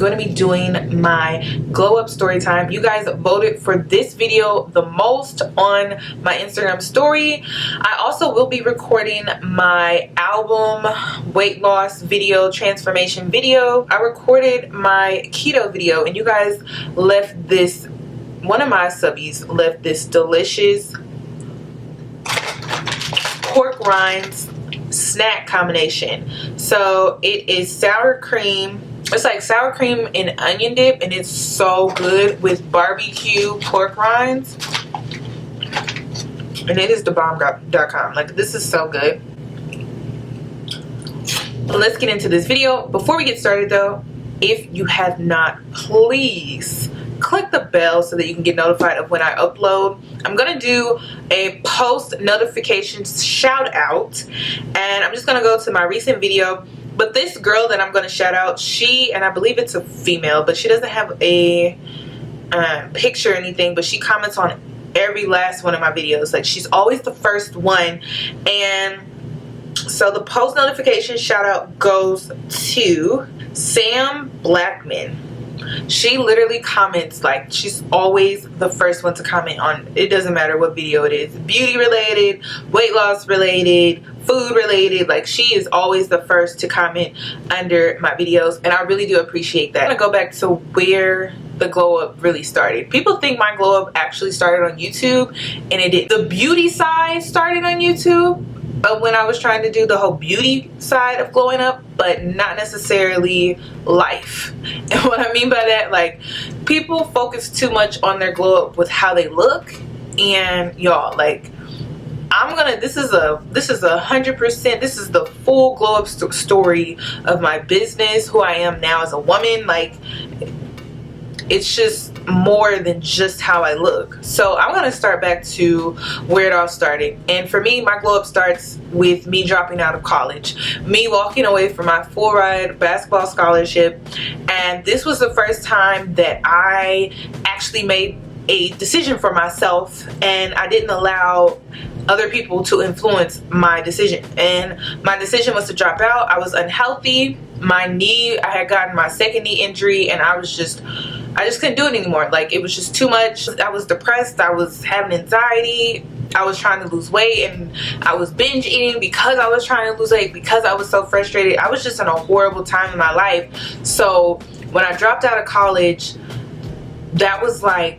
going to be doing my glow up story time. You guys voted for this video the most on my Instagram story. I also will be recording my album weight loss video, transformation video. I recorded my keto video and you guys left this, one of my subbies left this delicious pork rinds snack combination. So it is sour cream. It's like sour cream and onion dip, and it's so good with barbecue pork rinds. And it is thebomb.com. Like, this is so good. Let's get into this video. Before we get started though, if you have not, please click the bell so that you can get notified of when I upload. I'm gonna do a post notifications shout out, and I'm just gonna go to my recent video. But this girl that I'm gonna shout out, she, and I believe it's a female, but she doesn't have a picture or anything, but she comments on every last one of my videos. Like, she's always the first one. And so the post notification shout out goes to Sam Blackman. She literally comments, like, she's always the first one to comment on, it doesn't matter what video it is, beauty related, weight loss related, food related. Like, she is always the first to comment under my videos, and I really do appreciate that. I'm gonna go back to where the glow up really started. People think my glow up actually started on YouTube, and it did. The beauty side started on YouTube when I was trying to do the whole beauty side of glowing up, but not necessarily life. And what I mean by that, like, people focus too much on their glow up with how they look. And y'all, like, this is 100%, this is the full glow up story of my business, who I am now as a woman. Like, it's just more than just how I look. So I'm gonna start back to where it all started. And for me, my glow up starts with me dropping out of college, me walking away from my full ride basketball scholarship. And this was the first time that I actually made a decision for myself, and I didn't allow other people to influence my decision. And my decision was to drop out. I was unhealthy. My knee, I had gotten my second knee injury, and I just couldn't do it anymore. Like, it was just too much. I was depressed. I was having anxiety. I was trying to lose weight, and I was binge eating because I was trying to lose weight, because I was so frustrated. I was just in a horrible time in my life. So when I dropped out of college, that was like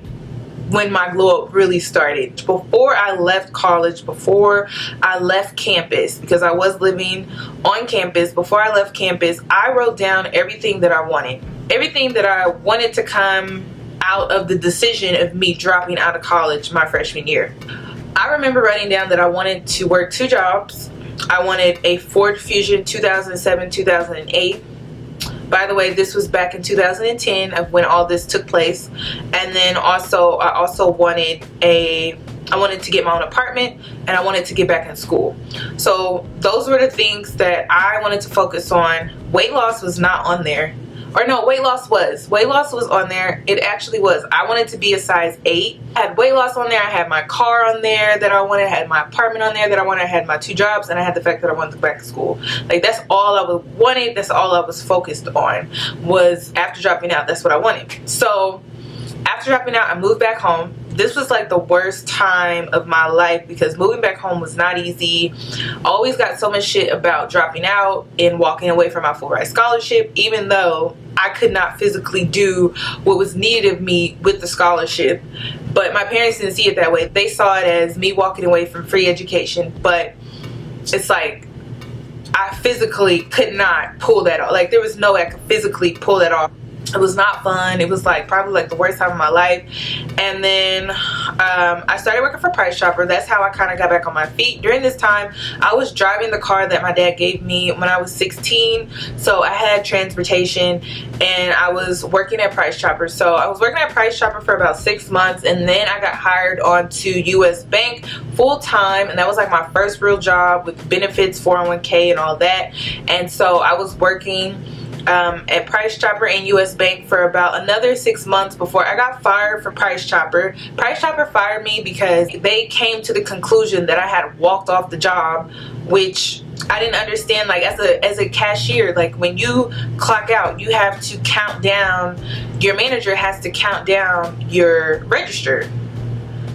when my glow up really started. Before I left college, before I left campus, because I was living on campus, before I left campus, I wrote down everything that I wanted. Everything that I wanted to come out of the decision of me dropping out of college my freshman year. I remember writing down that I wanted to work 2 jobs. I wanted a Ford Fusion 2007-2008. By the way, this was back in 2010 of when all this took place. And then also, I also wanted I wanted to get my own apartment, and I wanted to get back in school. So those were the things that I wanted to focus on. Weight loss was not on there. Or no, weight loss was on there. It actually was. I wanted to be a size 8. I had weight loss on there. I had my car on there that I wanted. I had my apartment on there that I wanted. I had my 2 jobs, and I had the fact that I wanted to go back to school. Like, that's all I wanted. That's all I was focused on, was after dropping out. That's what I wanted. So after dropping out, I moved back home. This was like the worst time of my life, because moving back home was not easy. Always got so much shit about dropping out and walking away from my full ride scholarship, even though I could not physically do what was needed of me with the scholarship. But my parents didn't see it that way. They saw it as me walking away from free education. But it's like, I physically could not pull that off. Like, there was no way I could physically pull that off. It was not fun. It was like probably like the worst time of my life. And then I started working for Price Chopper. That's how I kind of got back on my feet. During this time, I was driving the car that my dad gave me when I was 16. So I had transportation, and I was working at Price Chopper. So I was working at Price Chopper for about 6 months, and then I got hired onto US Bank full time, and that was like my first real job with benefits, 401k and all that. And so I was working at Price Chopper and US Bank for about another 6 months before I got fired from Price Chopper. Price Chopper fired me because they came to the conclusion that I had walked off the job, which I didn't understand, like, as a cashier, like when you clock out, you have to count down, your manager has to count down your register.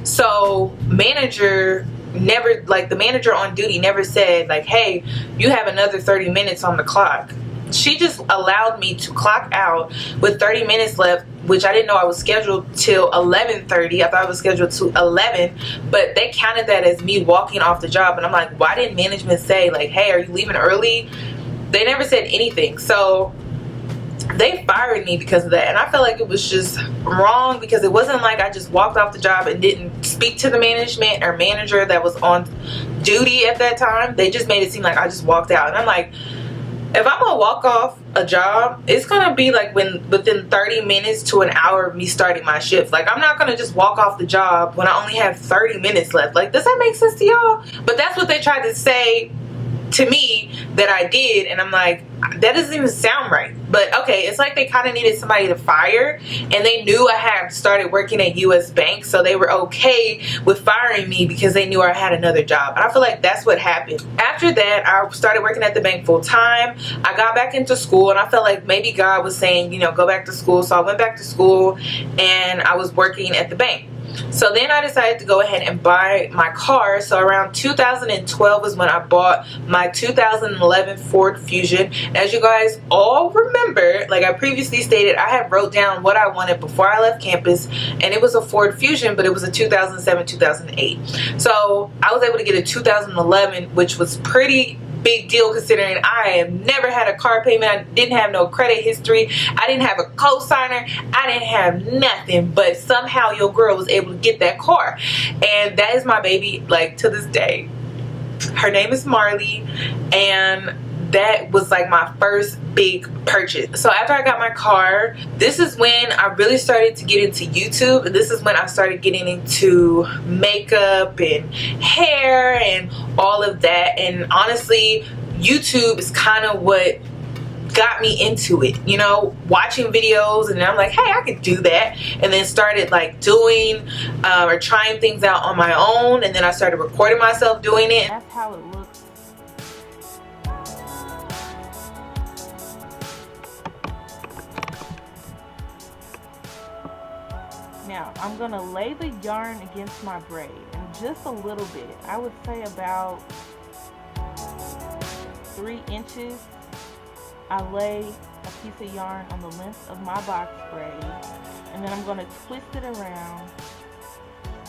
So manager never, like the manager on duty never said like, hey, you have another 30 minutes on the clock. She just allowed me to clock out with 30 minutes left, which I didn't know I was scheduled till 11:30. I thought I was scheduled to 11, but they counted that as me walking off the job. And I'm like, why didn't management say like, hey, are you leaving early? They never said anything. So they fired me because of that, and I felt like it was just wrong, because it wasn't like I just walked off the job and didn't speak to the management or manager that was on duty at that time. They just made it seem like I just walked out, and I'm like, if I'm gonna walk off a job, it's gonna be like within 30 minutes to an hour of me starting my shift. Like, I'm not gonna just walk off the job when I only have 30 minutes left. Like, does that make sense to y'all? But that's what they tried to say to me that I did, and I'm like, that doesn't even sound right. But okay, it's like they kind of needed somebody to fire, and they knew I had started working at US Bank, so they were okay with firing me because they knew I had another job. And I feel like that's what happened. After that, I started working at the bank full time. I got back into school, and I felt like maybe God was saying, you know, go back to school. So I went back to school, and I was working at the bank. So then I decided to go ahead and buy my car. So around 2012 is when I bought my 2011 Ford Fusion. As you guys all remember, like I previously stated, I had wrote down what I wanted before I left campus, and it was a Ford Fusion, but it was a 2007-2008. So I was able to get a 2011, which was pretty big deal considering I have never had a car payment. I didn't have no credit history. I didn't have a co-signer. I didn't have nothing, but somehow your girl was able to get that car, and that is my baby, like, to this day. Her name is Marley, and that was like my first big purchase. So after I got my car, this is when I really started to get into YouTube, and this is when I started getting into makeup and hair and all of that. And honestly, YouTube is kind of what got me into it, you know, watching videos, and I'm like, hey, I could do that, and then started like doing or trying things out on my own, and then I started recording myself doing it. That's how it looks. Now I'm gonna lay the yarn against my braid, and just a little bit, I would say about 3 inches. I lay a piece of yarn on the length of my box braid, and then I'm gonna twist it around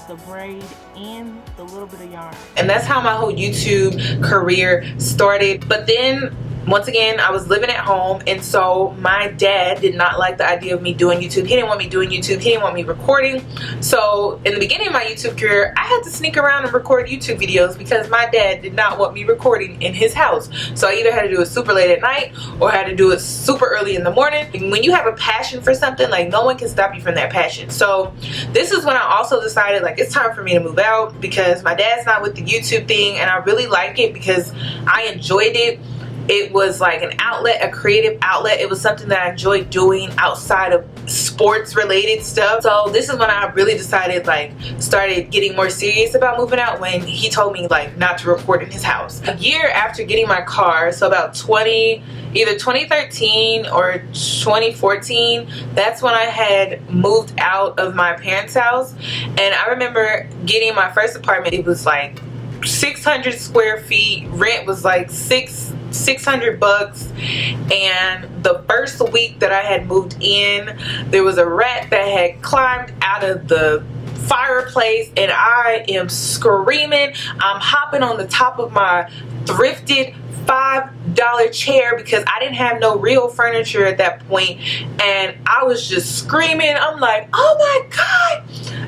the braid and the little bit of yarn. And that's how my whole YouTube career started. But then once again, I was living at home, and so my dad did not like the idea of me doing YouTube. He didn't want me doing YouTube. He didn't want me recording. So in the beginning of my YouTube career, I had to sneak around and record YouTube videos because my dad did not want me recording in his house. So I either had to do it super late at night or I had to do it super early in the morning. And when you have a passion for something, like, no one can stop you from that passion. So this is when I also decided, like, it's time for me to move out because my dad's not with the YouTube thing, and I really like it because I enjoyed it. It was like an outlet, a creative outlet. It was something that I enjoyed doing outside of sports related stuff. So this is when I really decided, like, started getting more serious about moving out, when he told me, like, not to record in his house. A year after getting my car, so about either 2013 or 2014, that's when I had moved out of my parents' house. And I remember getting my first apartment. It was like 600 square feet. Rent was like $600, and the first week that I had moved in, there was a rat that had climbed out of the fireplace, and I am screaming. I'm hopping on the top of my thrifted $5 chair because I didn't have no real furniture at that point, and I was just screaming. I'm like, oh my God.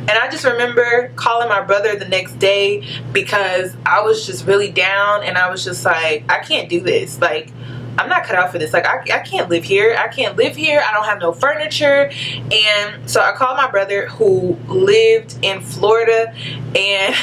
And I just remember calling my brother the next day because I was just really down, and I was just like, I can't do this. Like, I'm not cut out for this. Like, I can't live here. I can't live here. I don't have no furniture. And so I called my brother who lived in Florida, and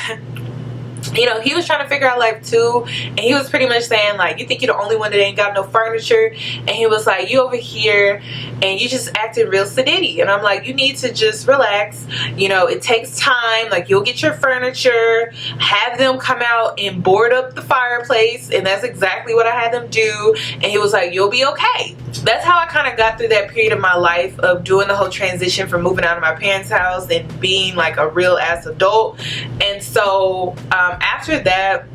you know, he was trying to figure out life too, and he was pretty much saying like, you think you're the only one that ain't got no furniture? And he was like, you over here and you just acting real sedity. And I'm like, you need to just relax, you know, it takes time. Like, you'll get your furniture, have them come out and board up the fireplace, and that's exactly what I had them do. And he was like, you'll be okay. That's how I kind of got through that period of my life of doing the whole transition from moving out of my parents' house and being like a real ass adult. And so after that,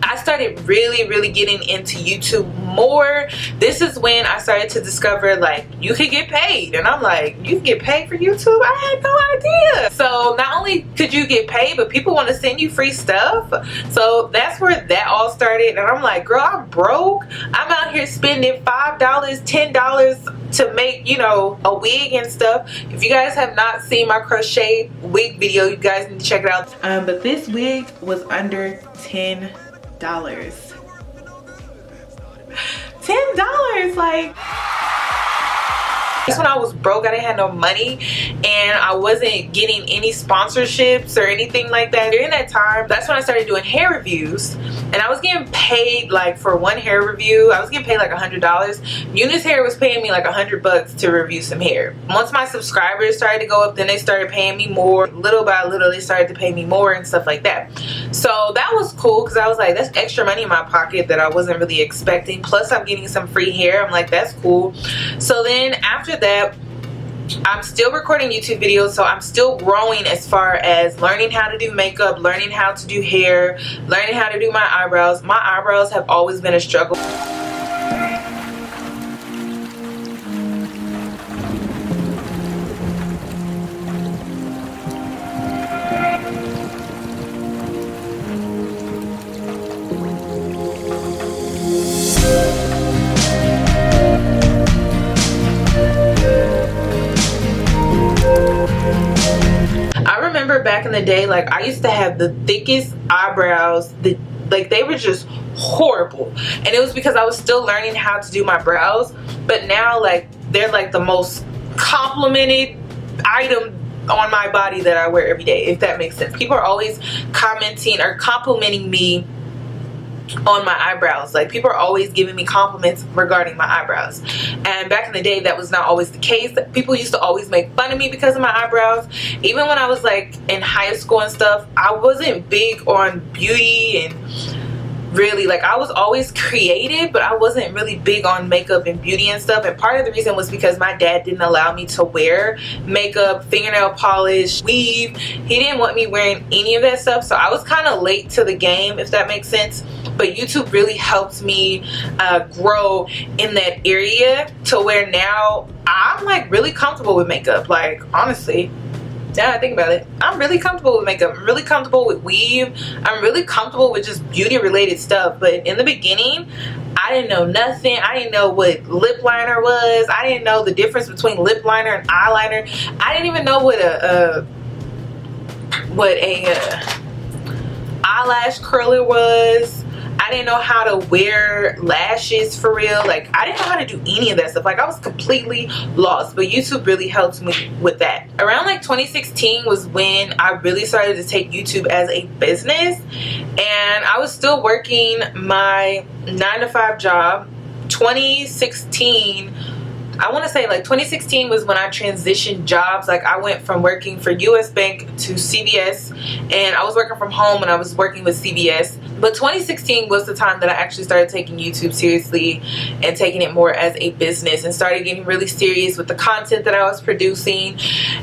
I started really getting into YouTube more. This is when I started to discover like you could get paid, and I'm like, you can get paid for YouTube? I had no idea. So not only could you get paid, but people want to send you free stuff. So that's where that all started, and I'm like, girl, I'm broke. I'm out here spending $5, $10 to make, you know, a wig and stuff. If you guys have not seen my crochet wig video, you guys need to check it out. But this wig was under $10. $10, like, just when I was broke, I didn't have no money, and I wasn't getting any sponsorships or anything like that. During that time, that's when I started doing hair reviews, and I was getting paid like for one hair review, I was getting paid like $100. Eunice Hair was paying me like $100 to review some hair. Once my subscribers started to go up, then they started paying me more. Little by little, they started to pay me more and stuff like that. So that was cool, because I was like, that's extra money in my pocket that I wasn't really expecting. Plus I'm getting some free hair. I'm like, that's cool. So then after that, I'm still recording YouTube videos, so I'm still growing as far as learning how to do makeup, learning how to do hair, learning how to do my eyebrows. My eyebrows have always been a struggle. Back in the day, like, I used to have the thickest eyebrows, like they were just horrible, and it was because I was still learning how to do my brows. But now, like, they're like the most complimented item on my body that I wear every day, if that makes sense. People are always commenting or complimenting me on my eyebrows. Like, people are always giving me compliments regarding my eyebrows, and back in the day that was not always the case. People used to always make fun of me because of my eyebrows. Even when I was like in high school and stuff, I wasn't big on beauty, and really, like, I was always creative, but I wasn't really big on makeup and beauty and stuff. And part of the reason was because my dad didn't allow me to wear makeup, fingernail polish, weave. He didn't want me wearing any of that stuff, so I was kind of late to the game, if that makes sense. But YouTube really helped me grow in that area to where now I'm like really comfortable with makeup. Like, honestly, now I think about it, I'm really comfortable with makeup. I'm really comfortable with weave. I'm really comfortable with just beauty related stuff. But in the beginning, I didn't know nothing. I didn't know what lip liner was. I didn't know the difference between lip liner and eyeliner. I didn't even know what a eyelash curler was. I didn't know how to wear lashes for real. Like, I didn't know how to do any of that stuff. Like, I was completely lost, but YouTube really helped me with that. Around like 2016 was when I really started to take YouTube as a business, and I was still working my 9-to-5 job. 2016, I want to say like 2016 was when I transitioned jobs. Like, I went from working for US Bank to CVS, and I was working from home and I was working with CVS. But 2016 was the time that I actually started taking YouTube seriously and taking it more as a business, and started getting really serious with the content that I was producing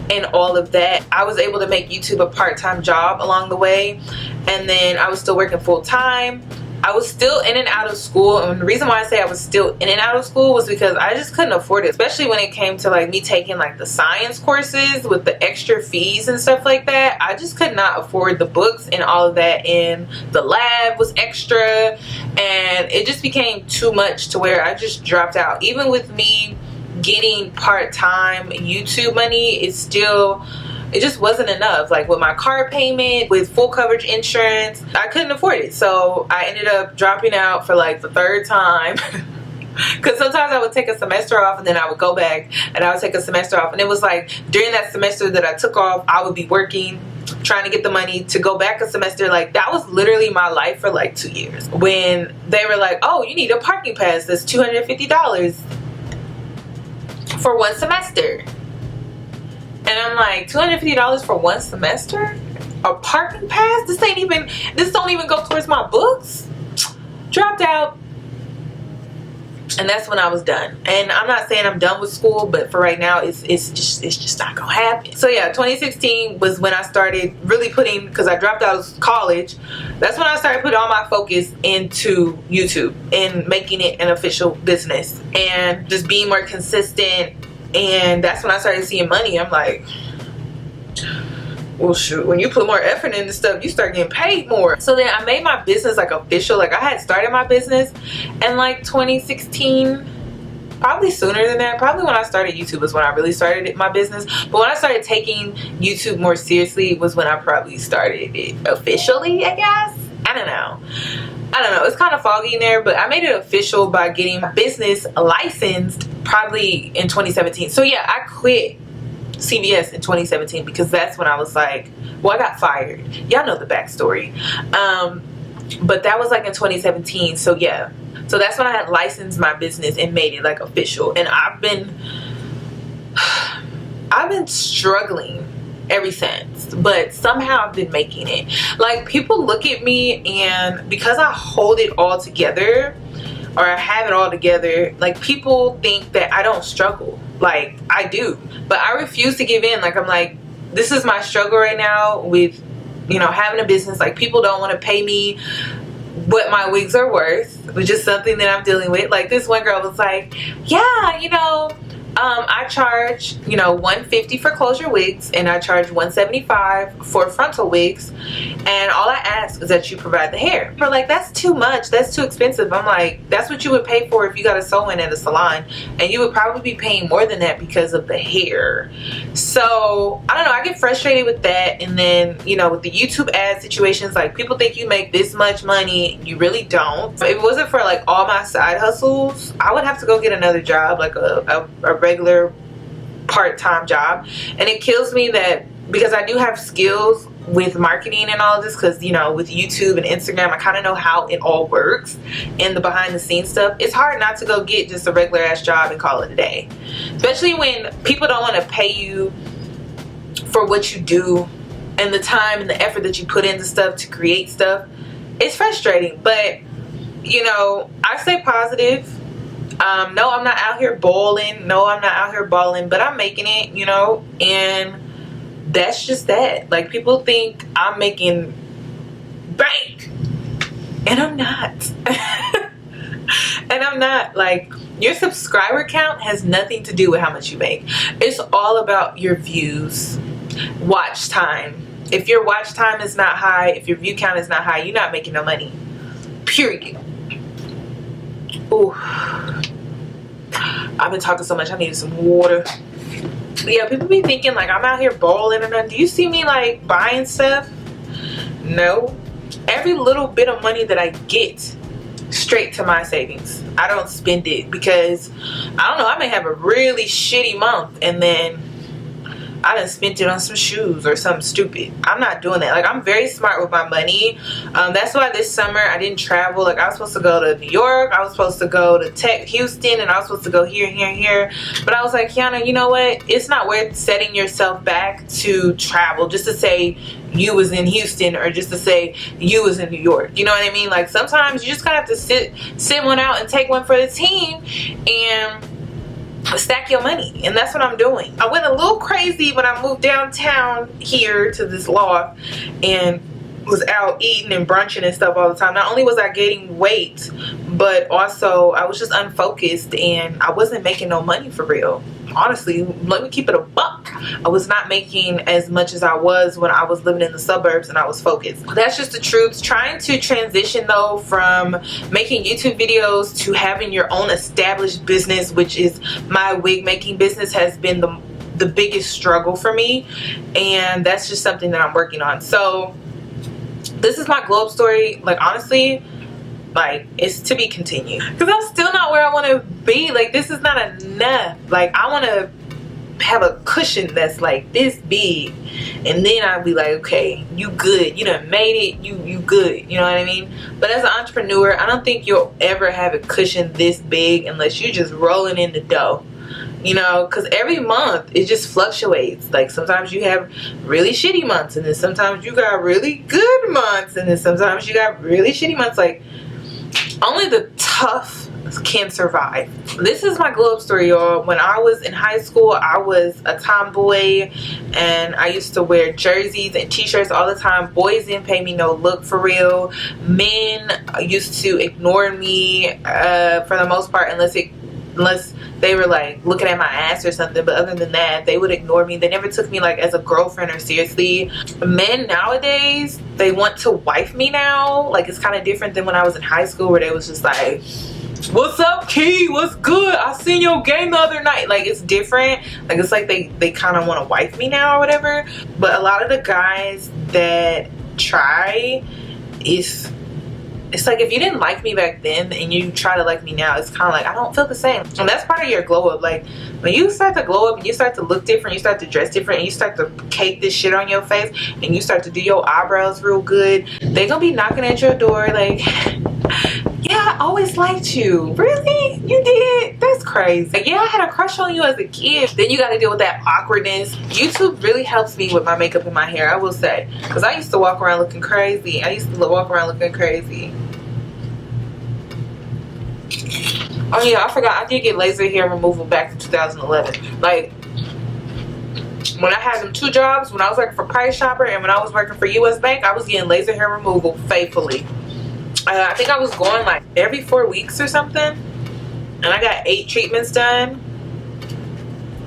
and all of that. I was able to make YouTube a part-time job along the way, and then I was still working full-time. I was still in and out of school, and the reason why I say I was still in and out of school was because I just couldn't afford it, especially when it came to like me taking like the science courses with the extra fees and stuff like that. I just could not afford the books and all of that, and the lab was extra, and it just became too much to where I just dropped out. Even with me getting part-time YouTube money, it just wasn't enough. Like, with my car payment, with full coverage insurance, I couldn't afford it. So I ended up dropping out for like the third time. Because sometimes I would take a semester off and then I would go back and I would take a semester off. And it was like during that semester that I took off, I would be working, trying to get the money to go back a semester. Like that was literally my life for like 2 years. When they were like, oh, you need a parking pass that's $250 for one semester. And I'm like, $250 for one semester? A parking pass? This don't even go towards my books. Dropped out. And that's when I was done. And I'm not saying I'm done with school, but for right now it's just not gonna happen. So yeah, 2016 was when I started really putting, because I dropped out of college, that's when I started putting all my focus into YouTube and making it an official business and just being more consistent. And that's when I started seeing money. I'm like, well shoot, when you put more effort into stuff, you start getting paid more. So then I made my business like official. Like I had started my business in like 2016, probably sooner than that. Probably when I started YouTube was when I really started my business. But when I started taking YouTube more seriously was when I probably started it officially, I guess. I don't know. It's kind of foggy in there, but I made it official by getting my business licensed probably in 2017. So yeah, I quit CVS in 2017 because that's when I was like, well, I got fired. Y'all know the backstory. But that was like in 2017. So yeah, so that's when I had licensed my business and made it like official. And I've been struggling ever since, but somehow I've been making it. Like people look at me, and because I hold it all together, or I have it all together, like people think that I don't struggle. Like I do, but I refuse to give in. Like I'm like, this is my struggle right now with, you know, having a business. Like people don't want to pay me what my wigs are worth, which is something that I'm dealing with. Like this one girl was like, yeah, you know, I charge, you know, $150 for closure wigs, and I charge $175 for frontal wigs, and all I ask is that you provide the hair. We're like, that's too much, that's too expensive. I'm like, that's what you would pay for if you got a sew-in at a salon, and you would probably be paying more than that because of the hair. So I don't know, I get frustrated with that. And then, you know, with the YouTube ad situations, like people think you make this much money, you really don't. If it wasn't for like all my side hustles, I would have to go get another job, like a regular part-time job. And it kills me that because I do have skills with marketing and all of this, because you know, with YouTube and Instagram, I kind of know how it all works and the behind the scenes stuff. It's hard not to go get just a regular ass job and call it a day, especially when people don't want to pay you for what you do and the time and the effort that you put into stuff to create stuff. It's frustrating, but you know, I stay positive. No, I'm not out here balling. No, I'm not out here balling, but I'm making it, you know, and that's just that. Like people think I'm making bank, and I'm not. And I'm not. Like your subscriber count has nothing to do with how much you make. It's all about your views, watch time. If your watch time is not high, if your view count is not high, you're not making no money, period. Ooh, I've been talking so much, I need some water. But yeah, people be thinking like I'm out here balling and do you see me like buying stuff? No. Every little bit of money that I get straight to my savings. I don't spend it because I don't know, I may have a really shitty month and then I done spent it on some shoes or something stupid. I'm not doing that. Like I'm very smart with my money. That's why this summer I didn't travel. Like I was supposed to go to New York, I was supposed to go to Houston, and I was supposed to go here, here, and here. But I was like, Kiana, you know what? It's not worth setting yourself back to travel just to say you was in Houston or just to say you was in New York. You know what I mean? Like sometimes you just gotta have to sit one out and take one for the team and stack your money, and that's what I'm doing. I went a little crazy when I moved downtown here to this loft and was out eating and brunching and stuff all the time. Not only was I gaining weight, but also I was just unfocused and I wasn't making no money for real. Honestly, let me keep it a buck. I was not making as much as I was when I was living in the suburbs and I was focused. That's just the truth. Trying to transition though from making YouTube videos to having your own established business, which is my wig making business, has been the biggest struggle for me, and that's just something that I'm working on. So this is my glow up story. Like honestly, Like, it's to be continued, because I'm still not where I want to be. Like, this is not enough. Like, I want to have a cushion that's like this big, and then I'll be like, okay, you good, you done made it, you good, you know what I mean? But as an entrepreneur, I don't think you'll ever have a cushion this big unless you're just rolling in the dough, you know, because every month it just fluctuates. Like, sometimes you have really shitty months, and then sometimes you got really good months, and then sometimes you got really shitty months. Like, only the tough can survive. This is my glow up story, y'all. When I was in high school, I was a tomboy, and I used to wear jerseys and t-shirts all the time. Boys didn't pay me no look, for real. Men used to ignore me for the most part, unless they were like looking at my ass or something. But other than that, they would ignore me. They never took me like as a girlfriend or seriously. Men nowadays, they want to wife me now. Like, it's kind of different than when I was in high school, where they was just like, what's up, Key? What's good? I seen your game the other night. Like, it's different. Like, it's like they kind of want to wife me now or whatever. But a lot of the guys that try, it's like, if you didn't like me back then and you try to like me now, it's kind of like, I don't feel the same. And that's part of your glow up. Like, when you start to glow up and you start to look different, you start to dress different, and you start to cake this shit on your face, and you start to do your eyebrows real good, they gonna be knocking at your door like, yeah, I always liked you. Really? You did? That's crazy. Like, yeah, I had a crush on you as a kid. Then you got to deal with that awkwardness. YouTube really helps me with my makeup and my hair, I will say. Because I used to walk around looking crazy. Oh yeah, I forgot. I did get laser hair removal back in 2011. Like, when I had them 2 jobs, when I was working for Price Chopper and when I was working for US Bank, I was getting laser hair removal faithfully. I think I was going like every 4 weeks or something, and I got 8 treatments done.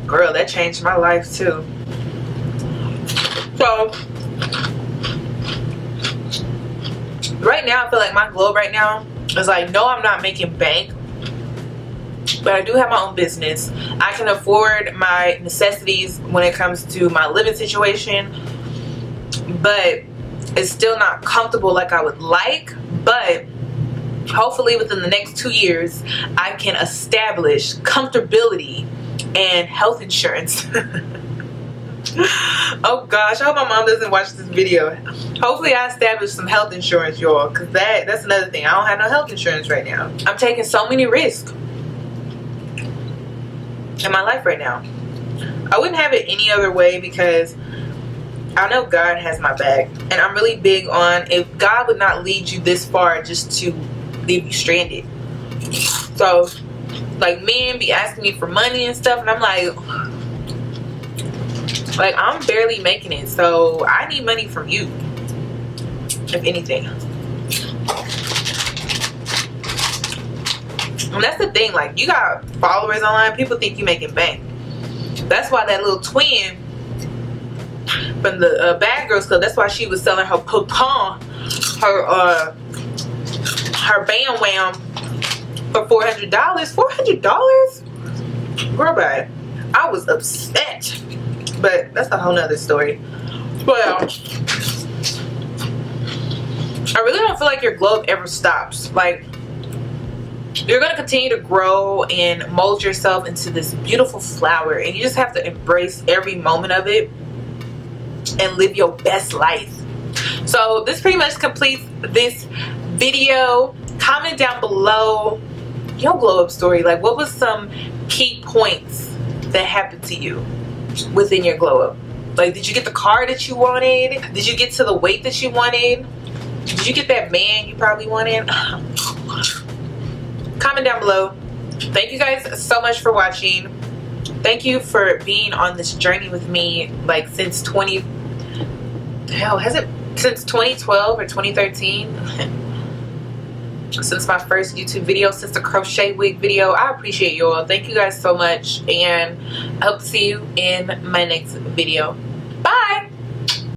Girl, that changed my life too. So right now, I feel like my glow right now is like, no, I'm not making bank, but I do have my own business. I can afford my necessities when it comes to my living situation, but it's still not comfortable like I would like. But hopefully within the next 2 years, I can establish comfortability and health insurance. Oh gosh, I hope my mom doesn't watch this video. Hopefully I establish some health insurance, y'all, because that's another thing. I don't have no health insurance right now. I'm taking so many risks in my life right now. I wouldn't have it any other way, because I know God has my back, and I'm really big on, if God would not lead you this far just to leave you stranded. So, like, men be asking me for money and stuff, and I'm like, I'm barely making it, so I need money from you, if anything. And that's the thing, like, you got followers online, people think you making bank. That's why that little twin from the Bad Girls Club, that's why she was selling her pecan, her Bam Wham for $400. $400? Girl, bye. I was upset, but that's a whole nother story. Well, I really don't feel like your glow up ever stops. Like, you're going to continue to grow and mold yourself into this beautiful flower, and you just have to embrace every moment of it and live your best life. So this pretty much completes this video. Comment down below your glow up story. Like, what was some key points that happened to you within your glow up? Like, did you get the car that you wanted? Did you get to the weight that you wanted? Did you get that man you probably wanted? Comment down below. Thank you guys so much for watching. Thank you for being on this journey with me, like, since 2012 or 2013? Since my first YouTube video, since the crochet wig video. I appreciate you all. Thank you guys so much, and I hope to see you in my next video.